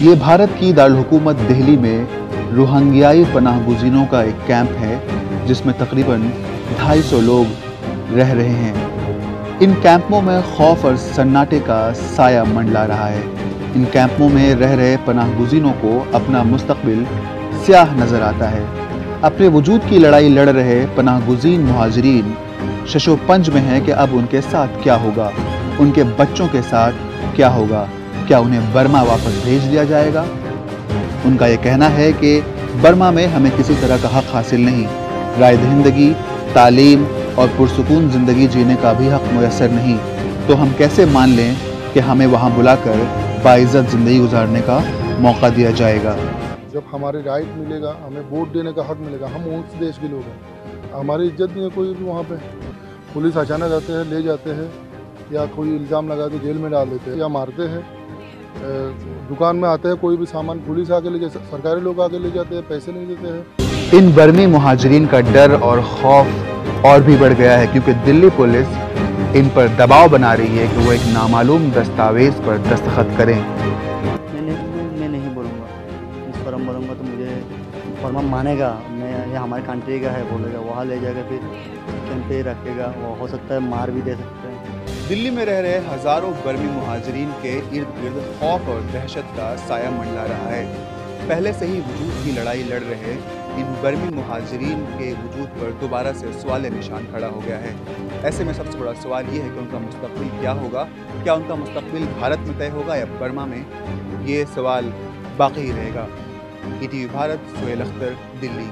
یہ بھارت کی دارالحکومت دہلی میں روہنگیائی پناہ گزینوں کا ایک کیمپ ہے جس میں تقریباً 250 لوگ رہ رہے ہیں۔ ان کیمپوں میں خوف اور سناٹے کا سایہ منڈلا رہا ہے۔ ان کیمپوں میں رہ رہے پناہ گزینوں کو اپنا مستقبل سیاہ نظر آتا ہے۔ اپنے وجود کی لڑائی لڑ رہے پناہ گزین مہاجرین ششو پنج میں ہیں کہ اب ان کے ساتھ کیا ہوگا، ان کے بچوں کے ساتھ کیا ہوگا، کیا انہیں برما واپس بھیج دیا جائے گا؟ ان کا یہ کہنا ہے کہ برما میں ہمیں کسی طرح کا حق حاصل نہیں، رائے دہندگی، تعلیم اور پرسکون زندگی جینے کا بھی حق میسر نہیں، تو ہم کیسے مان لیں کہ ہمیں وہاں بلا کر باعزت زندگی گزارنے کا موقع دیا جائے گا؟ جب ہمارے رائٹ ملے گا، ہمیں ووٹ دینے کا حق ملے گا، ہم اس دیش کے لوگ ہیں، ہماری عزت نہیں ہے کوئی بھی وہاں پہ۔ پولیس اچانک آتے ہیں، لے جاتے ہیں، یا کوئی الزام لگا کے جیل میں ڈال دیتے ہیں یا مارتے ہیں۔ دکان میں آتے ہیں کوئی بھی سامان، پولیس آ کے لے جاتے، سرکاری لوگ آ کے لے جاتے ہیں، پیسے نہیں دیتے ہیں۔ ان برمی مہاجرین کا ڈر اور خوف اور بھی بڑھ گیا ہے کیونکہ دلی پولیس ان پر دباؤ بنا رہی ہے کہ وہ ایک نامعلوم دستاویز پر دستخط کریں۔ میں نہیں بولوں گا، اس فارم بولوں گا تو مجھے فرما مانے گا، یہ ہمارے کنٹری کا ہے بولے گا، وہاں لے جائے گا، پھر کیمپ پہ رکھے گا، وہ ہو سکتا ہے مار بھی دے سکتے ہیں۔ دلی میں رہ رہے ہزاروں برمی مہاجرین کے ارد گرد خوف اور دہشت کا سایہ منڈلا رہا ہے۔ پہلے سے ہی وجود کی لڑائی لڑ رہے ان برمی مہاجرین کے وجود پر دوبارہ سے سوال نشان کھڑا ہو گیا ہے۔ ایسے میں سب سے بڑا سوال یہ ہے کہ ان کا مستقبل کیا ہوگا؟ کیا ان کا مستقبل بھارت میں طے ہوگا یا برما میں؟ یہ سوال باقی ہی رہے گا۔ ETV بھارت، سہیل اختر، دلی۔